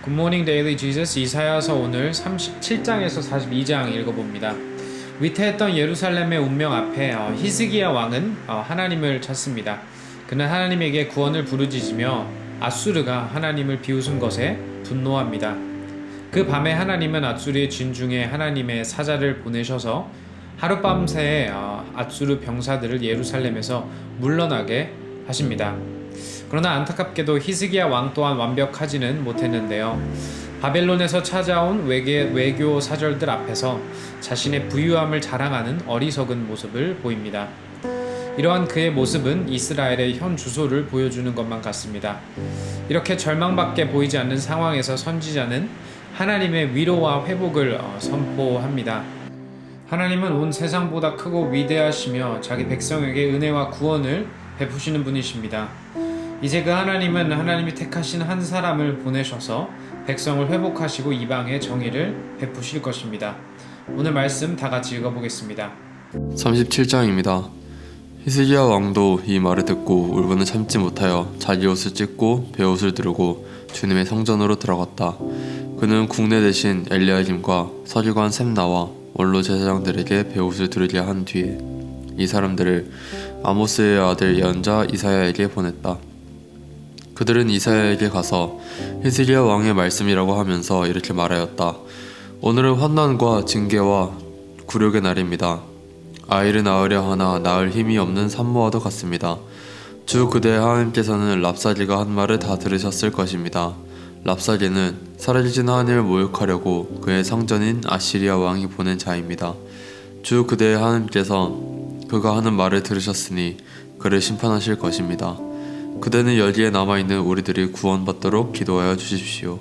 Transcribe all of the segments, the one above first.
굿모닝 데일리 지저스 이사야서 오늘 37장에서 42장 읽어봅니다. 위태했던 예루살렘의 운명 앞에 히스기야 왕은 하나님을 찾습니다. 그는 하나님에게 구원을 부르짖으며 앗수르가 하나님을 비웃은 것에 분노합니다. 그 밤에 하나님은 앗수르의 진중에 하나님의 사자를 보내셔서 하룻밤새 앗수르 병사들을 예루살렘에서 물러나게 하십니다. 그러나 안타깝게도 히스기야 왕 또한 완벽하지는 못했는데요. 바벨론에서 찾아온 외교 사절들 앞에서 자신의 부유함을 자랑하는 어리석은 모습을 보입니다. 이러한 그의 모습은 이스라엘의 현 주소를 보여주는 것만 같습니다. 이렇게 절망밖에 보이지 않는 상황에서 선지자는 하나님의 위로와 회복을 선포합니다. 하나님은 온 세상보다 크고 위대하시며 자기 백성에게 은혜와 구원을 베푸시는 분이십니다. 이제 그 하나님은 하나님이 택하신 한 사람을 보내셔서 백성을 회복하시고 이방의 정의를 베푸실 것입니다. 오늘 말씀 다 같이 읽어보겠습니다. 37장입니다. 히스기야 왕도 이 말을 듣고 울분을 참지 못하여 자기 옷을 찢고 베옷을 두르고 주님의 성전으로 들어갔다. 그는 국내 대신 엘리야김과 서기관 셈나와 원로 제사장들에게 베옷을 두르게 한 뒤에 이 사람들을 아모스의 아들 예언자 이사야에게 보냈다. 그들은 이사야에게 가서 히스기야 왕의 말씀이라고 하면서 이렇게 말하였다. 오늘은 환난과 징계와 굴욕의 날입니다. 아이를 낳으려 하나 낳을 힘이 없는 산모와도 같습니다. 주 그대의 하나님께서는 랍사리가 한 말을 다 들으셨을 것입니다. 랍사리는 사라지신 하나님을 모욕하려고 그의 상전인 아시리아 왕이 보낸 자입니다. 주 그대의 하나님께서 그가 하는 말을 들으셨으니 그를 심판하실 것입니다. 그대는 여기에 남아있는 우리들이 구원받도록 기도하여 주십시오.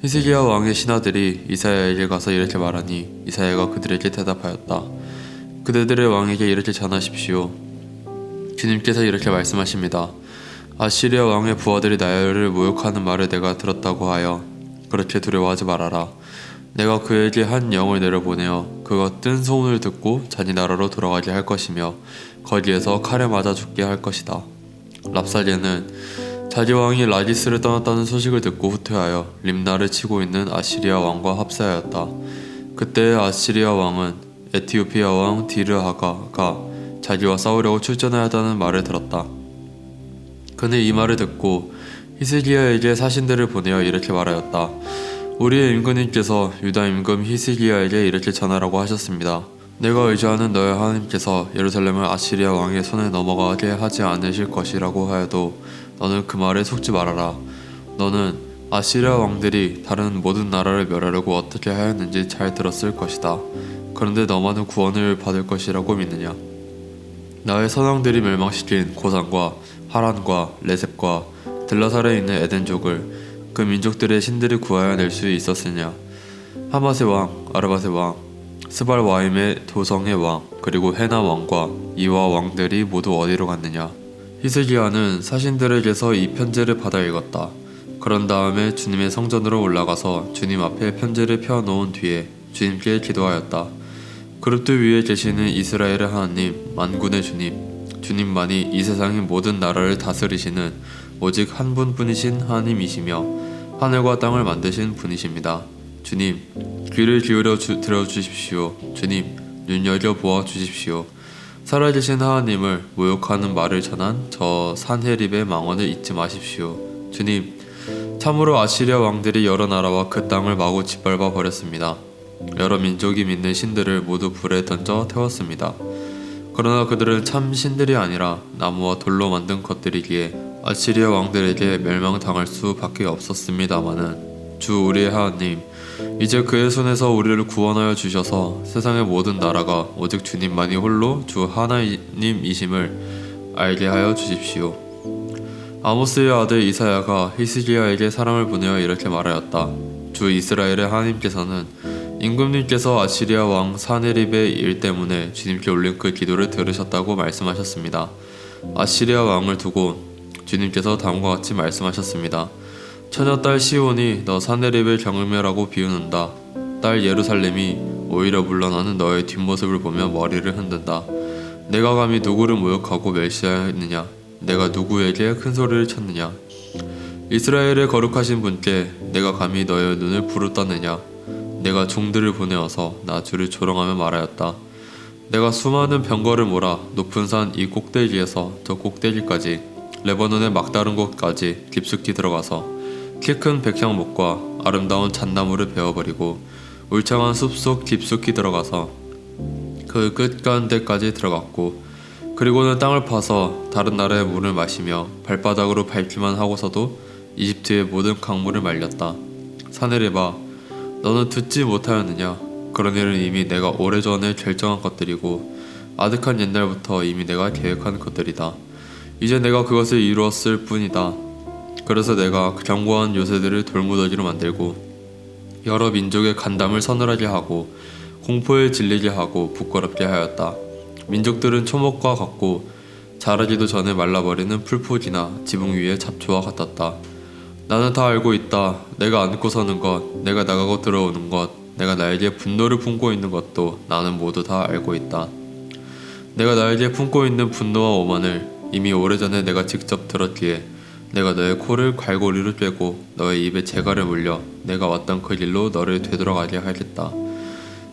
히스기야 왕의 신하들이 이사야에게 가서 이렇게 말하니 이사야가 그들에게 대답하였다. 그대들의 왕에게 이렇게 전하십시오. 주님께서 이렇게 말씀하십니다. 아시리아 왕의 부하들이 나를 모욕하는 말을 내가 들었다고 하여 그렇게 두려워하지 말아라. 내가 그에게 한 영을 내려보내어 그가 뜬 소문을 듣고 자기 나라로 돌아가게 할 것이며 거기에서 칼에 맞아 죽게 할 것이다. 랍사리는 자기 왕이 라기스를 떠났다는 소식을 듣고 후퇴하여 림나를 치고 있는 아시리아 왕과 합세하였다. 그때 아시리아 왕은 에티오피아 왕 디르하가가 자기와 싸우려고 출전해야 한다는 말을 들었다. 그는 이 말을 듣고 히스기야에게 사신들을 보내어 이렇게 말하였다. 우리의 임금님께서 유다 임금 히스기야에게 이렇게 전하라고 하셨습니다. 내가 의지하는 너의 하나님께서 예루살렘을 아시리아 왕의 손에 넘어가게 하지 않으실 것이라고 하여도 너는 그 말에 속지 말아라. 너는 아시리아 왕들이 다른 모든 나라를 멸하려고 어떻게 하였는지 잘 들었을 것이다. 그런데 너만은 구원을 받을 것이라고 믿느냐? 나의 선왕들이 멸망시킨 고산과 하란과 레셉과 들라살에 있는 에덴족을 그 민족들의 신들이 구하여 낼 수 있었으냐? 하맛의 왕, 아르밧의 왕, 스발와임의 도성의 왕, 그리고 헤나 왕과 이와 왕들이 모두 어디로 갔느냐? 히스기야는 사신들에게서 이 편지를 받아 읽었다. 그런 다음에 주님의 성전으로 올라가서 주님 앞에 편지를 펴놓은 뒤에 주님께 기도하였다. 그룹들 위에 계시는 이스라엘의 하나님, 만군의 주님, 주님만이 이 세상의 모든 나라를 다스리시는 오직 한 분뿐이신 하나님이시며 하늘과 땅을 만드신 분이십니다. 주님, 귀를 기울여 들어주십시오. 주님, 눈여겨보아 주십시오. 살아계신 하나님을 모욕하는 말을 전한 저 산헤립의 망언을 잊지 마십시오. 주님, 참으로 아시리아 왕들이 여러 나라와 그 땅을 마구 짓밟아 버렸습니다. 여러 민족이 믿는 신들을 모두 불에 던져 태웠습니다. 그러나 그들은 참 신들이 아니라 나무와 돌로 만든 것들이기에 아시리아 왕들에게 멸망당할 수밖에 없었습니다마는 주 우리의 하나님, 이제 그의 손에서 우리를 구원하여 주셔서 세상의 모든 나라가 오직 주님만이 홀로 주 하나님이심을 알게 하여 주십시오. 아모스의 아들 이사야가 히스기야에게 사람을 보내어 이렇게 말하였다. 주 이스라엘의 하나님께서는 임금님께서 아시리아 왕 사네립의 일 때문에 주님께 올린 그 기도를 들으셨다고 말씀하셨습니다. 아시리아 왕을 두고 주님께서 다음과 같이 말씀하셨습니다. 처녀딸 시온이 너 사네립을 경멸하고 비웃는다. 딸 예루살렘이 오히려 물러나는 너의 뒷모습을 보며 머리를 흔든다. 내가 감히 누구를 모욕하고 멸시하였느냐? 내가 누구에게 큰 소리를 쳤느냐? 이스라엘의 거룩하신 분께 내가 감히 너의 눈을 부르떠느냐. 내가 종들을 보내어서 나 주를 조롱하며 말하였다. 내가 수많은 병거를 몰아 높은 산 이 꼭대기에서 저 꼭대기까지 레바논의 막다른 곳까지 깊숙이 들어가서 키 큰 백향목과 아름다운 잣나무를 베어버리고 울창한 숲속 깊숙이 들어가서 그 끝가운데까지 들어갔고 그리고는 땅을 파서 다른 나라의 물을 마시며 발바닥으로 밟기만 하고서도 이집트의 모든 강물을 말렸다. 사내리바, 너는 듣지 못하였느냐? 그런 일은 이미 내가 오래전에 결정한 것들이고 아득한 옛날부터 이미 내가 계획한 것들이다. 이제 내가 그것을 이루었을 뿐이다. 그래서 내가 견고한 요새들을 돌무더기로 만들고 여러 민족의 간담을 서늘하게 하고 공포에 질리게 하고 부끄럽게 하였다. 민족들은 초목과 같고 자라기도 전에 말라버리는 풀포기나 지붕 위의 잡초와 같았다. 나는 다 알고 있다. 내가 안고 서는 것, 내가 나가고 들어오는 것, 내가 나에게 분노를 품고 있는 것도 나는 모두 다 알고 있다. 내가 나에게 품고 있는 분노와 오만을 이미 오래전에 내가 직접 들었기에 내가 너의 코를 갈고리로 꿰고 너의 입에 재갈을 물려 내가 왔던 그 길로 너를 되돌아가게 하겠다.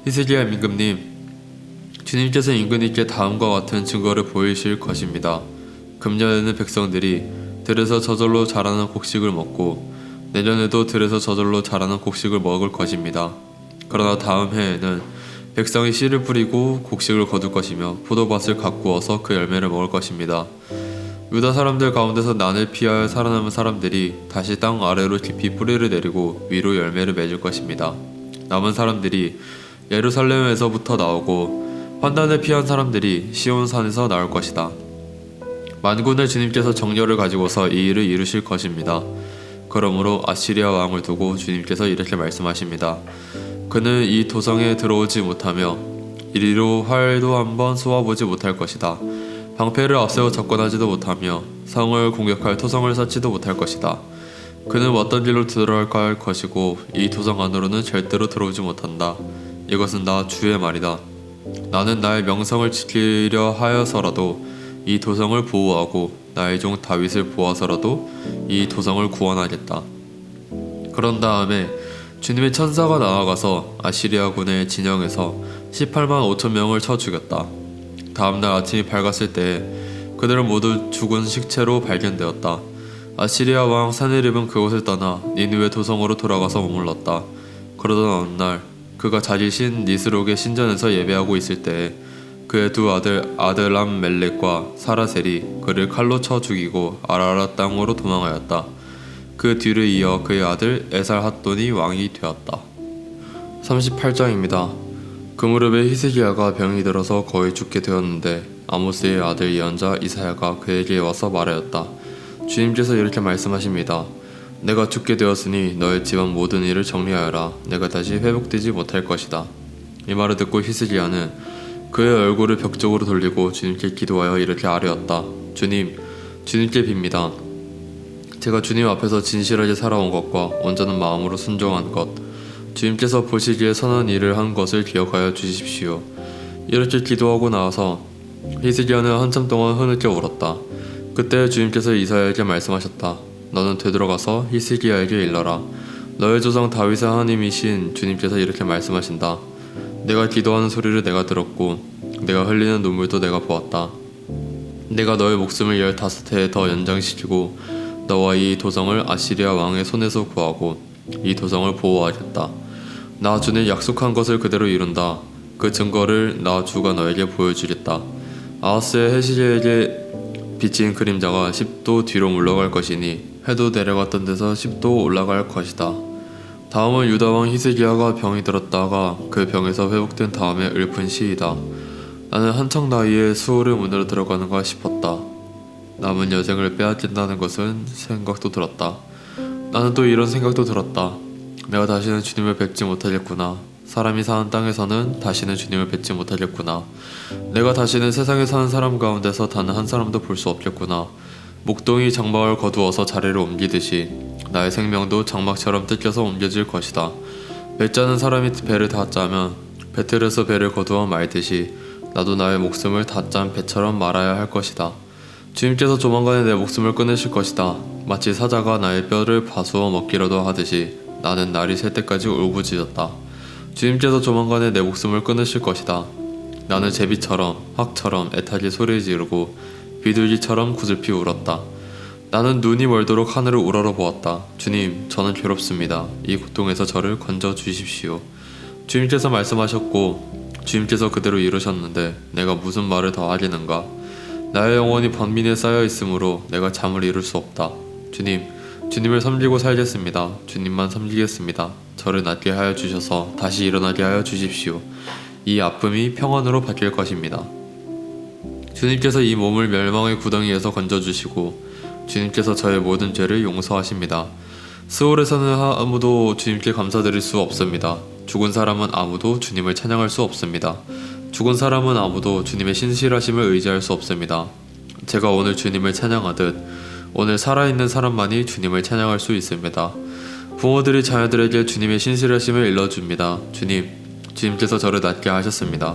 히스기야 임금님, 주님께서 임금님께 다음과 같은 증거를 보이실 것입니다. 금년에는 백성들이 들에서 저절로 자라는 곡식을 먹고 내년에도 들에서 저절로 자라는 곡식을 먹을 것입니다. 그러나 다음 해에는 백성이 씨를 뿌리고 곡식을 거둘 것이며 포도밭을 가꾸어서 그 열매를 먹을 것입니다. 유다 사람들 가운데서 난을 피하여 살아남은 사람들이 다시 땅 아래로 깊이 뿌리를 내리고 위로 열매를 맺을 것입니다. 남은 사람들이 예루살렘에서부터 나오고 환난을 피한 사람들이 시온산에서 나올 것이다. 만군의 주님께서 정렬을 가지고서 이 일을 이루실 것입니다. 그러므로 아시리아 왕을 두고 주님께서 이렇게 말씀하십니다. 그는 이 도성에 들어오지 못하며 이리로 활도 한번 쏘아보지 못할 것이다. 방패를 앞세워 접근하지도 못하며 성을 공격할 토성을 쌓지도 못할 것이다. 그는 어떤 길로 들어갈 것이고 이 도성 안으로는 절대로 들어오지 못한다. 이것은 나 주의 말이다. 나는 나의 명성을 지키려 하여서라도 이 도성을 보호하고 나의 종 다윗을 보아서라도 이 도성을 구원하겠다. 그런 다음에 주님의 천사가 나아가서 아시리아군의 진영에서 18만 5천 명을 쳐 죽였다. 다음날 아침이 밝았을 때에 그들은 모두 죽은 식체로 발견되었다. 아시리아 왕 사네립은 그곳을 떠나 니느웨 도성으로 돌아가서 머물렀다. 그러던 어느 날 그가 자기 신 니스록의 신전에서 예배하고 있을 때에 그의 두 아들 아들람 멜렉과 사라셀이 그를 칼로 쳐 죽이고 아라랏 땅으로 도망하였다. 그 뒤를 이어 그의 아들 에살핫돈이 왕이 되었다. 38장입니다. 그 무렵에 히스기야가 병이 들어서 거의 죽게 되었는데 아모스의 아들 예언자 이사야가 그에게 와서 말하였다. 주님께서 이렇게 말씀하십니다. 내가 죽게 되었으니 너의 집안 모든 일을 정리하여라. 내가 다시 회복되지 못할 것이다. 이 말을 듣고 히스기야는 그의 얼굴을 벽 쪽으로 돌리고 주님께 기도하여 이렇게 아뢰었다. 주님, 주님께 빕니다. 제가 주님 앞에서 진실하게 살아온 것과 온전한 마음으로 순종한 것, 주님께서 보시기에 선한 일을 한 것을 기억하여 주십시오. 이렇게 기도하고 나와서 히스기야는 한참 동안 흐느껴 울었다. 그때 주님께서 이사야에게 말씀하셨다. 너는 되돌아가서 히스기야에게 일러라. 너의 조상 다윗의 하나님이신 주님께서 이렇게 말씀하신다. 내가 기도하는 소리를 내가 들었고 내가 흘리는 눈물도 내가 보았다. 내가 너의 목숨을 15해 더 연장시키고 너와 이 도성을 아시리아 왕의 손에서 구하고 이 도성을 보호하겠다. 나 주는 약속한 것을 그대로 이룬다. 그 증거를 나 주가 너에게 보여주겠다. 아하스의 해시계에게 비친 그림자가 10도 뒤로 물러갈 것이니 해도 내려갔던 데서 10도 올라갈 것이다. 다음은 유다왕 히스기야가 병이 들었다가 그 병에서 회복된 다음에 읊은 시이다. 나는 한창 나이에 수호를 문으로 들어가는가 싶었다. 남은 여생을 빼앗긴다는 것은 생각도 들었다. 나는 또 이런 생각도 들었다. 내가 다시는 주님을 뵙지 못하겠구나. 사람이 사는 땅에서는 다시는 주님을 뵙지 못하겠구나. 내가 다시는 세상에 사는 사람 가운데서 단 한 사람도 볼 수 없겠구나. 목동이 장막을 거두어서 자리를 옮기듯이 나의 생명도 장막처럼 뜯겨서 옮겨질 것이다. 배 짜는 사람이 배를 다 짜면 배틀에서 배를 거두어 말듯이 나도 나의 목숨을 다 짠 배처럼 말아야 할 것이다. 주님께서 조만간에 내 목숨을 끊으실 것이다. 마치 사자가 나의 뼈를 파수어 먹기라도 하듯이 나는 날이 셀 때까지 울부짖었다. 주님께서 조만간에 내 목숨을 끊으실 것이다. 나는 제비처럼 확처럼 애타게 소리 지르고 비둘기처럼 구슬피 울었다. 나는 눈이 멀도록 하늘을 우러러 보았다. 주님, 저는 괴롭습니다. 이 고통에서 저를 건져 주십시오. 주님께서 말씀하셨고 주님께서 그대로 이루셨는데 내가 무슨 말을 더 하겠는가? 나의 영혼이 번민에 쌓여 있으므로 내가 잠을 이룰 수 없다. 주님, 주님을 섬기고 살겠습니다. 주님만 섬기겠습니다. 저를 낫게 하여 주셔서 다시 일어나게 하여 주십시오. 이 아픔이 평안으로 바뀔 것입니다. 주님께서 이 몸을 멸망의 구덩이에서 건져주시고 주님께서 저의 모든 죄를 용서하십니다. 스올에서는 아무도 주님께 감사드릴 수 없습니다. 죽은 사람은 아무도 주님을 찬양할 수 없습니다. 죽은 사람은 아무도 주님의 신실하심을 의지할 수 없습니다. 제가 오늘 주님을 찬양하듯 오늘 살아있는 사람만이 주님을 찬양할 수 있습니다. 부모들이 자녀들에게 주님의 신실하심을 일러줍니다. 주님께서 저를 낫게 하셨습니다.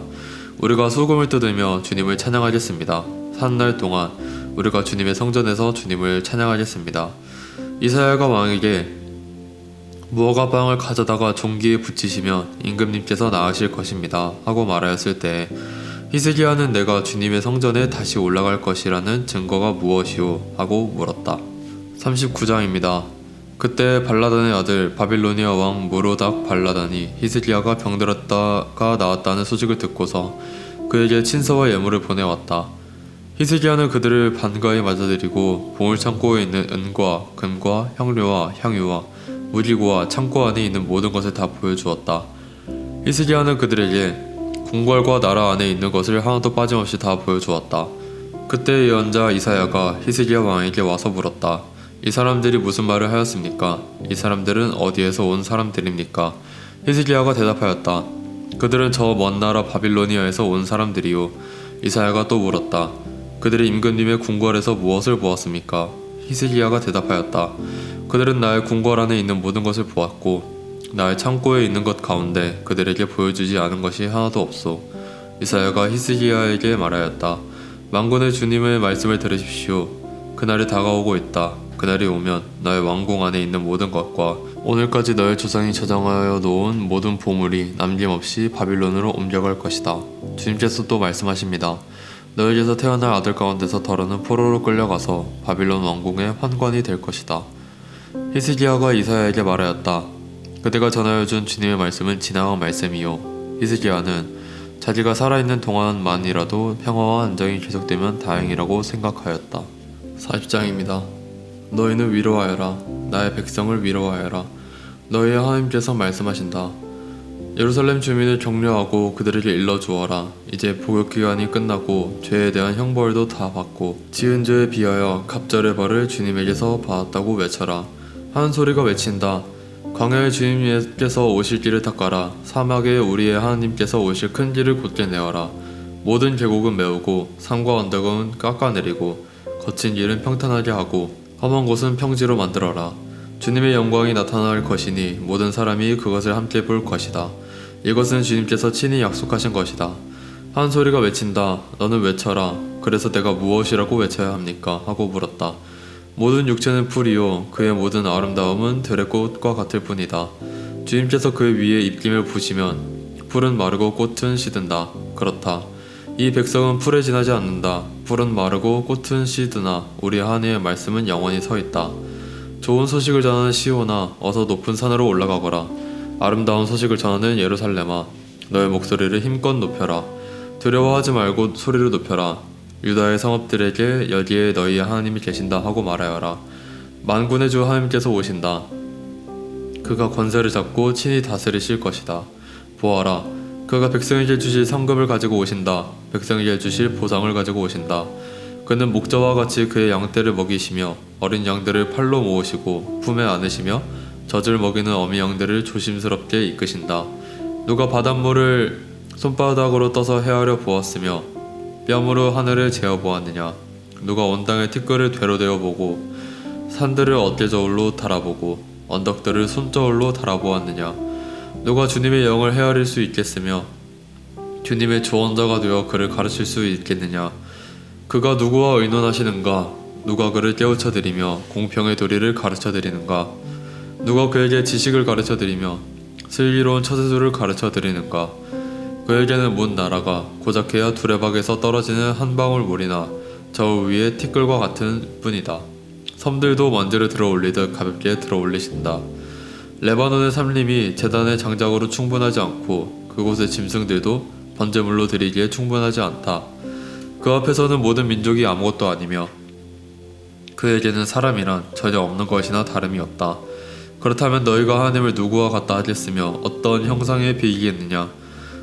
우리가 소금을 뜯으며 주님을 찬양하겠습니다. 사는 날 동안 우리가 주님의 성전에서 주님을 찬양하겠습니다. 이사야가 왕에게 무화과 빵을 가져다가 종기에 붙이시면 임금님께서 나으실 것입니다 하고 말하였을 때 히스기야는 내가 주님의 성전에 다시 올라갈 것이라는 증거가 무엇이오? 하고 물었다. 39장입니다. 그때 발라단의 아들 바빌로니아 왕 무로닥 발라단이 히스기야가 병들었다가 나았다는 소식을 듣고서 그에게 친서와 예물을 보내왔다. 히스기야는 그들을 반가이 맞아들이고 보물창고에 있는 은과 금과 향료와 향유와 무기고와 창고 안에 있는 모든 것을 다 보여주었다. 히스기야는 그들에게 궁궐과 나라 안에 있는 것을 하나도 빠짐없이 다 보여주었다. 그때 예언자 이사야가 히스기야 왕에게 와서 물었다. 이 사람들이 무슨 말을 하였습니까? 이 사람들은 어디에서 온 사람들입니까? 히스기야가 대답하였다. 그들은 저 먼 나라 바빌로니아에서 온 사람들이요. 이사야가 또 물었다. 그들이 임금님의 궁궐에서 무엇을 보았습니까? 히스기야가 대답하였다. 그들은 나의 궁궐 안에 있는 모든 것을 보았고 나의 창고에 있는 것 가운데 그들에게 보여주지 않은 것이 하나도 없소. 이사야가 히스기야에게 말하였다. 만군의 주님의 말씀을 들으십시오. 그날이 다가오고 있다. 그날이 오면 너의 왕궁 안에 있는 모든 것과 오늘까지 너의 조상이 저장하여 놓은 모든 보물이 남김없이 바빌론으로 옮겨갈 것이다. 주님께서 또 말씀하십니다. 너에게서 태어날 아들 가운데서 덜어는 포로로 끌려가서 바빌론 왕궁의 환관이 될 것이다. 히스기야가 이사야에게 말하였다. 그대가 전하여준 주님의 말씀은 지나간 말씀이요. 히스기야는 자기가 살아있는 동안만이라도 평화와 안정이 계속되면 다행이라고 생각하였다. 40장입니다. 너희는 위로하여라. 나의 백성을 위로하여라. 너희의 하나님께서 말씀하신다. 예루살렘 주민을 격려하고 그들에게 일러주어라. 이제 복역기간이 끝나고 죄에 대한 형벌도 다 받고 지은 죄에 비하여 갑절의 벌을 주님에게서 받았다고 외쳐라. 하는 소리가 외친다. 광야의 주님께서 오실 길을 닦아라. 사막에 우리의 하나님께서 오실 큰 길을 곧게 내어라. 모든 계곡은 메우고 산과 언덕은 깎아내리고 거친 길은 평탄하게 하고 험한 곳은 평지로 만들어라. 주님의 영광이 나타날 것이니 모든 사람이 그것을 함께 볼 것이다. 이것은 주님께서 친히 약속하신 것이다. 한 소리가 외친다. 너는 외쳐라. 그래서 내가 무엇이라고 외쳐야 합니까? 하고 물었다. 모든 육체는 풀이요 그의 모든 아름다움은 들의 꽃과 같을 뿐이다. 주님께서 그 위에 입김을 부시면 풀은 마르고 꽃은 시든다. 그렇다. 이 백성은 풀에 지나지 않는다. 풀은 마르고 꽃은 시드나 우리 하나님의 말씀은 영원히 서 있다. 좋은 소식을 전하는 시온아, 어서 높은 산으로 올라가거라. 아름다운 소식을 전하는 예루살렘아, 너의 목소리를 힘껏 높여라. 두려워하지 말고 소리를 높여라. 유다의 성읍들에게 여기에 너희의 하나님이 계신다 하고 말하여라. 만군의 주 하나님께서 오신다. 그가 권세를 잡고 친히 다스리실 것이다. 보아라, 그가 백성에게 주실 상급을 가지고 오신다. 백성에게 주실 보상을 가지고 오신다. 그는 목자와 같이 그의 양떼를 먹이시며 어린 양들을 팔로 모으시고 품에 안으시며 젖을 먹이는 어미 양들을 조심스럽게 이끄신다. 누가 바닷물을 손바닥으로 떠서 헤아려 보았으며 뺨으로 하늘을 재어 보았느냐? 누가 온 땅의 티끌을 되로 되어 보고 산들을 어깨저울로 달아보고 언덕들을 손저울로 달아보았느냐? 누가 주님의 영을 헤아릴 수 있겠으며 주님의 조언자가 되어 그를 가르칠 수 있겠느냐? 그가 누구와 의논하시는가? 누가 그를 깨우쳐 드리며 공평의 도리를 가르쳐 드리는가? 누가 그에게 지식을 가르쳐 드리며 슬기로운 처세술을 가르쳐 드리는가? 그에게는 문 나라가 고작해야 두레박에서 떨어지는 한 방울 물이나 저 위에 티끌과 같은 뿐이다. 섬들도 먼지를 들어 올리듯 가볍게 들어 올리신다. 레바논의 삼림이 제단의 장작으로 충분하지 않고 그곳의 짐승들도 번제물로 드리기에 충분하지 않다. 그 앞에서는 모든 민족이 아무것도 아니며 그에게는 사람이란 전혀 없는 것이나 다름이 없다. 그렇다면 너희가 하나님을 누구와 같다 하겠으며 어떤 형상에 비기겠느냐?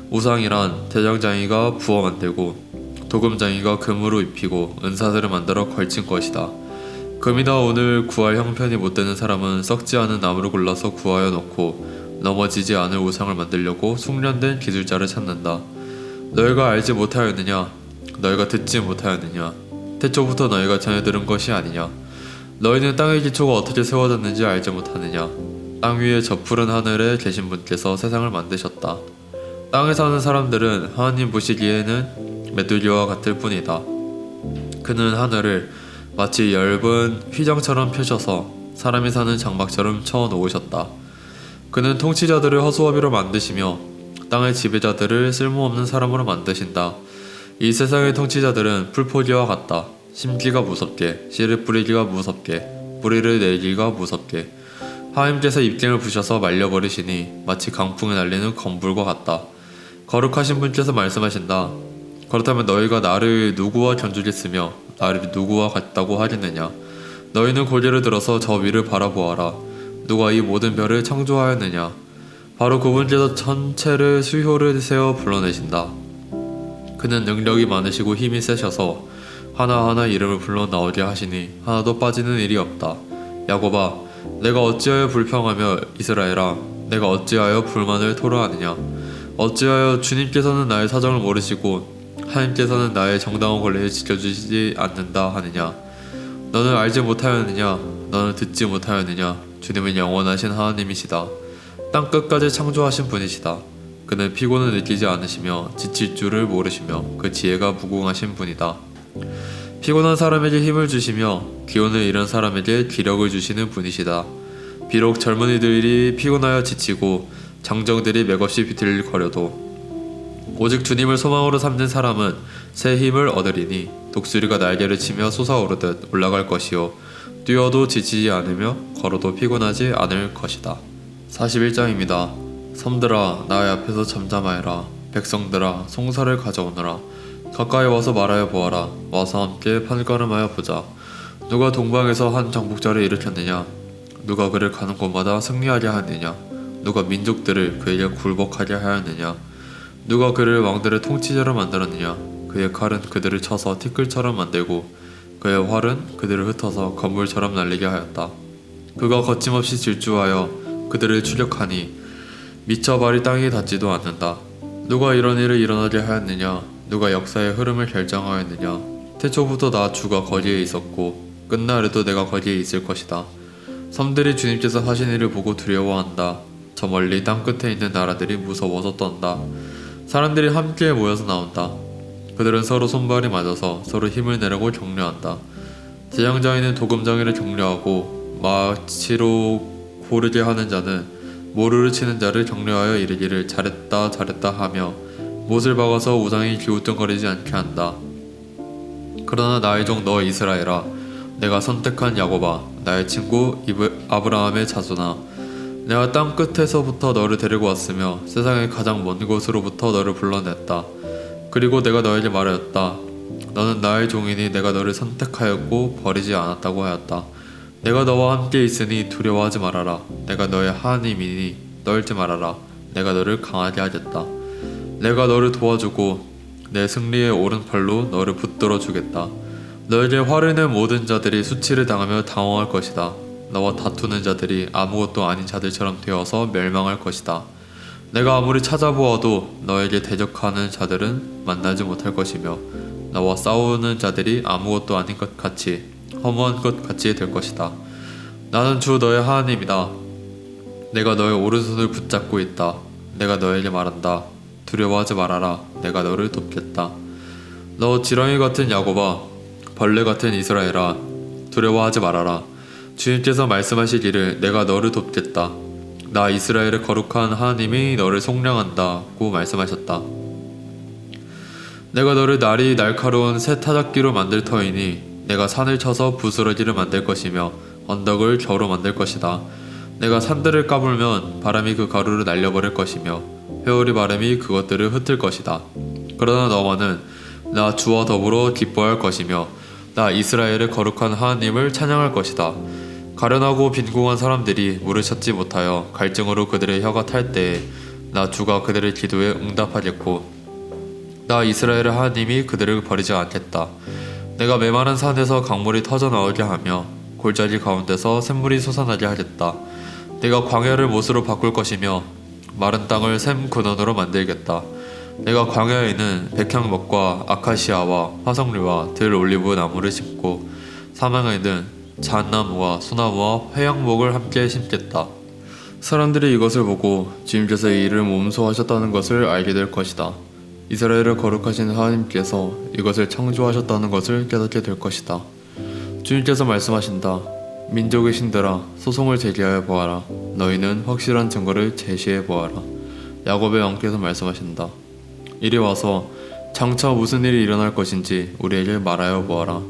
우상이란 대장장이가 부어 만들고 도금장이가 금으로 입히고 은사들을 만들어 걸친 것이다. 금이나 오늘 구할 형편이 못되는 사람은 썩지 않은 나무를 골라서 구하여 놓고 넘어지지 않을 우상을 만들려고 숙련된 기술자를 찾는다. 너희가 알지 못하였느냐? 너희가 듣지 못하였느냐? 태초부터 너희가 전해 들은 것이 아니냐? 너희는 땅의 기초가 어떻게 세워졌는지 알지 못하느냐? 땅 위에 저 푸른 하늘에 계신 분께서 세상을 만드셨다. 땅에 사는 사람들은 하나님 보시기에는 메뚜기와 같을 뿐이다. 그는 하늘을 마치 엷은 휘장처럼 펴셔서 사람이 사는 장막처럼 쳐어 놓으셨다. 그는 통치자들을 허수아비로 만드시며 땅의 지배자들을 쓸모없는 사람으로 만드신다. 이 세상의 통치자들은 풀포기와 같다. 심기가 무섭게, 씨를 뿌리기가 무섭게, 뿌리를 내기가 무섭게. 하나님께서 입김을 부셔서 말려버리시니 마치 강풍에 날리는 검불과 같다. 거룩하신 분께서 말씀하신다. 그렇다면 너희가 나를 누구와 견주겠으며 나를 누구와 같다고 하겠느냐? 너희는 고개를 들어서 저 위를 바라보아라. 누가 이 모든 별을 창조하였느냐? 바로 그분께서 전체를 수효를 세어 불러내신다. 그는 능력이 많으시고 힘이 세셔서 하나하나 이름을 불러 나오게 하시니 하나도 빠지는 일이 없다. 야곱아, 내가 어찌하여 불평하며 이스라엘아, 내가 어찌하여 불만을 토로하느냐? 어찌하여 주님께서는 나의 사정을 모르시고 하나님께서는 나의 정당한 권리를 지켜주시지 않는다 하느냐? 너는 알지 못하였느냐? 너는 듣지 못하였느냐? 주님은 영원하신 하나님이시다. 땅 끝까지 창조하신 분이시다. 그는 피곤을 느끼지 않으시며 지칠 줄을 모르시며 그 지혜가 무궁하신 분이다. 피곤한 사람에게 힘을 주시며 기운을 잃은 사람에게 기력을 주시는 분이시다. 비록 젊은이들이 피곤하여 지치고 장정들이 맥없이 비틀거려도 오직 주님을 소망으로 삼는 사람은 새 힘을 얻으리니 독수리가 날개를 치며 솟아오르듯 올라갈 것이요 뛰어도 지치지 않으며 걸어도 피곤하지 않을 것이다. 41장입니다. 섬들아 나의 앞에서 잠잠하여라. 백성들아 송사를 가져오너라. 가까이 와서 말하여 보아라. 와서 함께 판가름하여 보자. 누가 동방에서 한 정복자를 일으켰느냐? 누가 그를 가는 곳마다 승리하게 하느냐? 누가 민족들을 그에게 굴복하게 하였느냐? 누가 그를 왕들의 통치자로 만들었느냐? 그의 칼은 그들을 쳐서 티끌처럼 만들고 그의 활은 그들을 흩어서 건물처럼 날리게 하였다. 그가 거침없이 질주하여 그들을 추격하니 미쳐 발이 땅에 닿지도 않는다. 누가 이런 일을 일어나게 하였느냐? 누가 역사의 흐름을 결정하였느냐? 태초부터 나 주가 거기에 있었고 끝날에도 내가 거기에 있을 것이다. 섬들이 주님께서 하신 일을 보고 두려워한다. 저 멀리 땅 끝에 있는 나라들이 무서워서 떤다. 사람들이 함께 모여서 나온다. 그들은 서로 손발이 맞아서 서로 힘을 내려고 격려한다. 제장장이는 도금장이를 격려하고 마치로 고르게 하는 자는 모르를 치는 자를 격려하여 이르기를 잘했다 잘했다 하며 못을 박아서 우상이 기우뚱거리지 않게 한다. 그러나 나의 종 너 이스라엘아, 내가 선택한 야곱아, 나의 친구 아브라함의 자손아, 내가 땅 끝에서부터 너를 데리고 왔으며 세상의 가장 먼 곳으로부터 너를 불러냈다. 그리고 내가 너에게 말하였다. 너는 나의 종이니 내가 너를 선택하였고 버리지 않았다고 하였다. 내가 너와 함께 있으니 두려워하지 말아라. 내가 너의 하나님이니 떨지 말아라. 내가 너를 강하게 하겠다. 내가 너를 도와주고 내 승리의 오른팔로 너를 붙들어 주겠다. 너에게 화를 낸 모든 자들이 수치를 당하며 당황할 것이다. 너와 다투는 자들이 아무것도 아닌 자들처럼 되어서 멸망할 것이다. 내가 아무리 찾아보아도 너에게 대적하는 자들은 만나지 못할 것이며 너와 싸우는 자들이 아무것도 아닌 것 같이 허무한 것 같이 될 것이다. 나는 주 너의 하나님이다. 내가 너의 오른손을 붙잡고 있다. 내가 너에게 말한다. 두려워하지 말아라. 내가 너를 돕겠다. 너 지렁이 같은 야곱아, 벌레 같은 이스라엘아, 두려워하지 말아라. 주님께서 말씀하시기를 내가 너를 돕겠다. 나 이스라엘의 거룩한 하나님이 너를 속량한다고 말씀하셨다. 내가 너를 날이 날카로운 새 타작기로 만들 터이니 내가 산을 쳐서 부스러기를 만들 것이며 언덕을 겨로 만들 것이다. 내가 산들을 까불면 바람이 그 가루를 날려버릴 것이며 회오리 바람이 그것들을 흩을 것이다. 그러나 너만은 나 주와 더불어 기뻐할 것이며 나 이스라엘의 거룩한 하나님을 찬양할 것이다. 가련하고 빈궁한 사람들이 물을 찾지 못하여 갈증으로 그들의 혀가 탈 때에 나 주가 그들의 기도에 응답하겠고 나 이스라엘의 하나님이 그들을 버리지 않겠다. 내가 메마른 산에서 강물이 터져 나오게 하며 골짜기 가운데서 샘물이 솟아나게 하겠다. 내가 광야를 못으로 바꿀 것이며 마른 땅을 샘 근원으로 만들겠다. 내가 광야에는 백향목과 아카시아와 화석류와 들 올리브 나무를 심고 사망에는 잣나무와 소나무와 회양목을 함께 심겠다. 사람들이 이것을 보고 주님께서 이 일을 몸소하셨다는 것을 알게 될 것이다. 이스라엘을 거룩하신 하나님께서 이것을 창조하셨다는 것을 깨닫게 될 것이다. 주님께서 말씀하신다. 민족의 신들아 소송을 제기하여 보아라. 너희는 확실한 증거를 제시해 보아라. 야곱의 왕께서 말씀하신다. 이리 와서 장차 무슨 일이 일어날 것인지 우리에게 말하여 보아라.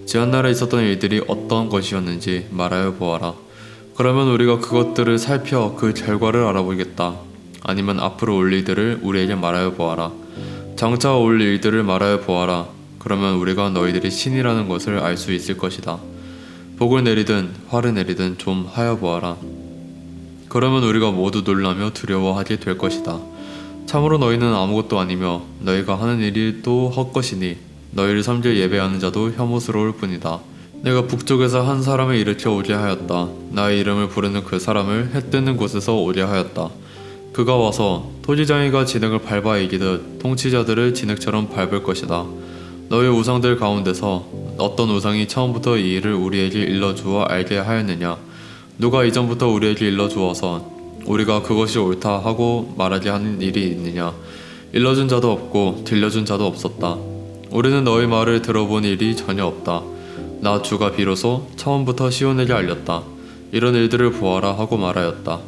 지한날에 있었던 일들이 어떤 것이었는지 말하여 보아라. 그러면 우리가 그것들을 살펴 그 결과를 알아보겠다. 아니면 앞으로 올 일들을 우리에게 말하여 보아라. 장차 올 일들을 말하여 보아라. 그러면 우리가 너희들이 신이라는 것을 알 수 있을 것이다. 복을 내리든 화를 내리든 좀 하여 보아라. 그러면 우리가 모두 놀라며 두려워하게 될 것이다. 참으로 너희는 아무것도 아니며 너희가 하는 일이 또 헛것이니 너희를 섬길 예배하는 자도 혐오스러울 뿐이다. 내가 북쪽에서 한 사람을 일으켜 오게 하였다. 나의 이름을 부르는 그 사람을 해 뜨는 곳에서 오게 하였다. 그가 와서 토지장이가 진흙을 밟아 이기듯 통치자들을 진흙처럼 밟을 것이다. 너희 우상들 가운데서 어떤 우상이 처음부터 이 일을 우리에게 일러주어 알게 하였느냐? 누가 이전부터 우리에게 일러주어서 우리가 그것이 옳다 하고 말하게 하는 일이 있느냐? 일러준 자도 없고 들려준 자도 없었다. 우리는 너희 말을 들어본 일이 전혀 없다. 나 주가 비로소 처음부터 시온에게 알렸다. 이런 일들을 보아라 하고 말하였다.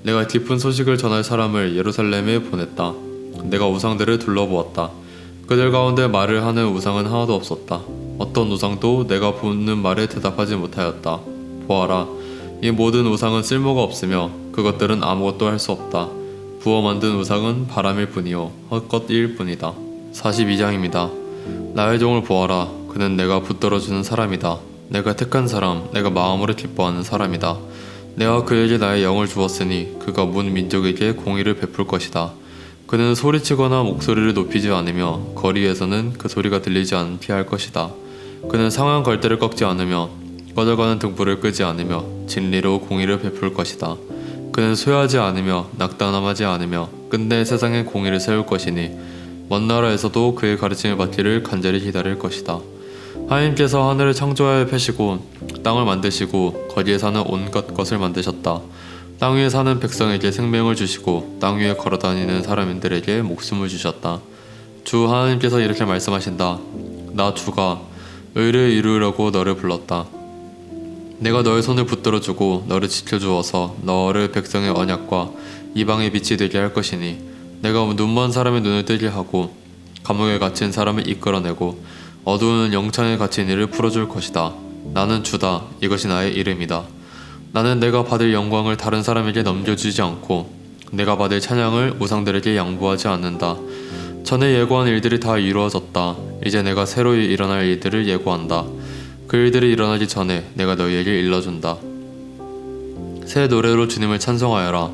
내가 깊은 소식을 전할 사람을 예루살렘에 보냈다. 내가 우상들을 둘러보았다. 그들 가운데 말을 하는 우상은 하나도 없었다. 어떤 우상도 내가 묻는 말에 대답하지 못하였다. 보아라, 이 모든 우상은 쓸모가 없으며 그것들은 아무것도 할 수 없다. 부어 만든 우상은 바람일 뿐이요 헛것일 뿐이다. 42장입니다. 나의 종을 보아라. 그는 내가 붙들어주는 사람이다. 내가 택한 사람, 내가 마음으로 기뻐하는 사람이다. 내가 그에게 나의 영을 주었으니 그가 문 민족에게 공의를 베풀 것이다. 그는 소리치거나 목소리를 높이지 않으며 거리에서는 그 소리가 들리지 않게 할 것이다. 그는 상한 걸대를 꺾지 않으며 꺼져가는 등불을 끄지 않으며 진리로 공의를 베풀 것이다. 그는 쇠하지 않으며 낙담하지 않으며 끝내 세상에 공의를 세울 것이니 먼 나라에서도 그의 가르침을 받기를 간절히 기다릴 것이다. 하나님께서 하늘을 창조하여 펴시고 땅을 만드시고 거기에 사는 온갖 것을 만드셨다. 땅 위에 사는 백성에게 생명을 주시고 땅 위에 걸어다니는 사람들에게 목숨을 주셨다. 주 하나님께서 이렇게 말씀하신다. 나 주가 의를 이루려고 너를 불렀다. 내가 너의 손을 붙들어주고 너를 지켜주어서 너를 백성의 언약과 이방의 빛이 되게 할 것이니 내가 눈먼 사람의 눈을 뜨게 하고 감옥에 갇힌 사람을 이끌어내고 어두운 영창에 갇힌 이를 풀어줄 것이다. 나는 주다. 이것이 나의 이름이다. 나는 내가 받을 영광을 다른 사람에게 넘겨주지 않고 내가 받을 찬양을 우상들에게 양보하지 않는다. 전에 예고한 일들이 다 이루어졌다. 이제 내가 새로 일어날 일들을 예고한다. 그 일들이 일어나기 전에 내가 너희에게 일러준다. 새 노래로 주님을 찬송하여라.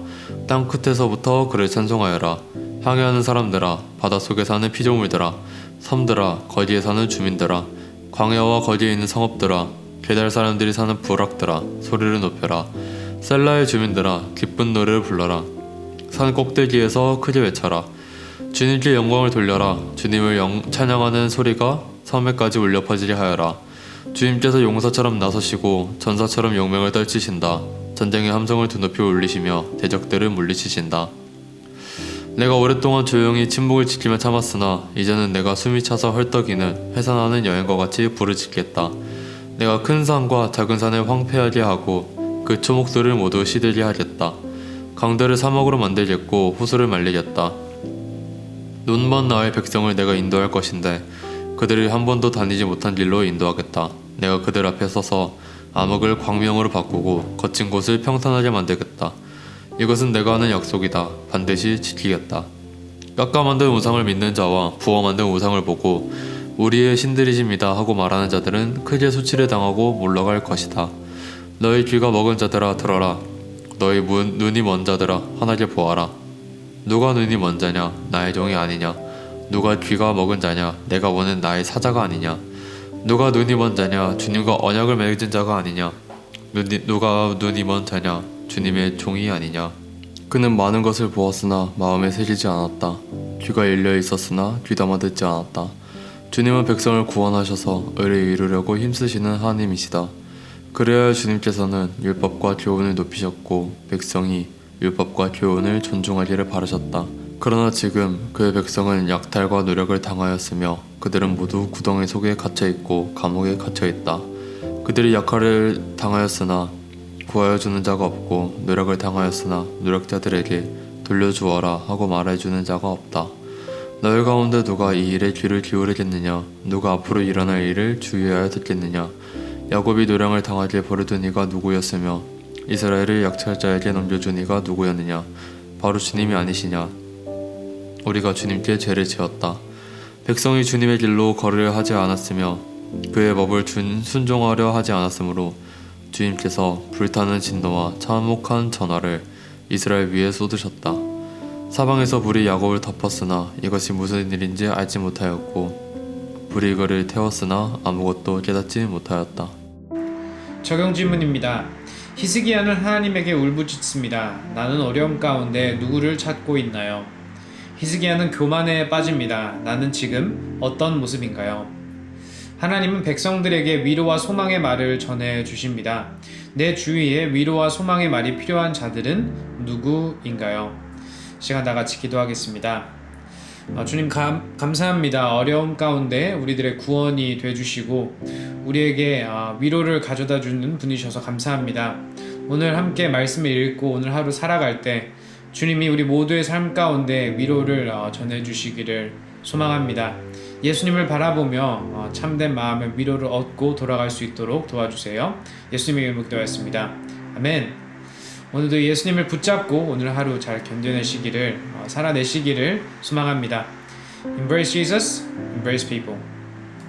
땅 끝에서부터 그를 찬송하여라. 항해하는 사람들아, 바닷속에 사는 피조물들아, 섬들아, 거기에 사는 주민들아, 광야와 거기에 있는 성읍들아, 게달 사람들이 사는 부락들아, 소리를 높여라. 셀라의 주민들아, 기쁜 노래를 불러라. 산 꼭대기에서 크게 외쳐라. 주님께 영광을 돌려라. 주님을 찬양하는 소리가 섬에까지 울려 퍼지게 하여라. 주님께서 용사처럼 나서시고 전사처럼 용맹을 떨치신다. 전쟁의 함성을 두높이 울리시며 대적들을 물리치신다. 내가 오랫동안 조용히 침묵을 지키며 참았으나 이제는 내가 숨이 차서 헐떡이는 회산하는 여행과 같이 부르짖겠다. 내가 큰 산과 작은 산을 황폐하게 하고 그 초목들을 모두 시들게 하겠다. 강들을 사막으로 만들겠고 호수를 말리겠다. 눈먼 나의 백성을 내가 인도할 것인데 그들이 한 번도 다니지 못한 길로 인도하겠다. 내가 그들 앞에 서서 암흑을 광명으로 바꾸고 거친 곳을 평탄하게 만들겠다. 이것은 내가 하는 약속이다. 반드시 지키겠다. 깎아 만든 우상을 믿는 자와 부어 만든 우상을 보고 우리의 신들이십니다 하고 말하는 자들은 크게 수치를 당하고 몰러갈 것이다. 너희 귀가 먹은 자들아 들어라. 너희 눈이 먼 자들아 환하게 보아라. 누가 눈이 먼 자냐? 나의 종이 아니냐? 누가 귀가 먹은 자냐? 내가 보는 나의 사자가 아니냐? 누가 눈이 먼 자냐? 주님과 언약을 맺은 자가 아니냐? 누가 눈이 먼 자냐? 주님의 종이 아니냐? 그는 많은 것을 보았으나 마음에 새기지 않았다. 귀가 열려 있었으나 귀담아 듣지 않았다. 주님은 백성을 구원하셔서 의를 이루려고 힘쓰시는 하나님이시다. 그래야 주님께서는 율법과 교훈을 높이셨고 백성이 율법과 교훈을 존중하기를 바라셨다. 그러나 지금 그의 백성은 약탈과 노력을 당하였으며 그들은 모두 구덩이 속에 갇혀있고 감옥에 갇혀있다. 그들이 약탈을 당하였으나 구하여 주는 자가 없고 노력을 당하였으나 노력자들에게 돌려주어라 하고 말해주는 자가 없다. 너희 가운데 누가 이 일에 귀를 기울이겠느냐? 누가 앞으로 일어날 일을 주의하여 듣겠느냐? 야곱이 노량을 당하게 버려둔 이가 누구였으며 이스라엘을 약탈자에게 넘겨준 이가 누구였느냐? 바로 주님이 아니시냐? 우리가 주님께 죄를 지었다. 백성이 주님의 길로 걸으려 하지 않았으며 그의 법을 순종하려 하지 않았으므로 주님께서 불타는 진노와 참혹한 전화를 이스라엘 위에 쏟으셨다. 사방에서 불이 야곱을 덮었으나 이것이 무슨 일인지 알지 못하였고 불이 그를 태웠으나 아무것도 깨닫지 못하였다. 적용 질문입니다. 히스기야는 하나님에게 울부짖습니다. 나는 어려움 가운데 누구를 찾고 있나요? 히스기야는 교만에 빠집니다. 나는 지금 어떤 모습인가요? 하나님은 백성들에게 위로와 소망의 말을 전해 주십니다. 내 주위에 위로와 소망의 말이 필요한 자들은 누구인가요? 시간 다 같이 기도하겠습니다. 주님 감사합니다. 어려움 가운데 우리들의 구원이 되주시고 우리에게 위로를 가져다 주는 분이셔서 감사합니다. 오늘 함께 말씀을 읽고 오늘 하루 살아갈 때 주님이 우리 모두의 삶 가운데 위로를 전해주시기를 소망합니다. 예수님을 바라보며 참된 마음의 위로를 얻고 돌아갈 수 있도록 도와주세요. 예수님의 이름으로 기도하였습니다. 아멘. 오늘도 예수님을 붙잡고 오늘 하루 잘 견뎌내시기를 살아내시기를 소망합니다. Embrace Jesus, embrace people.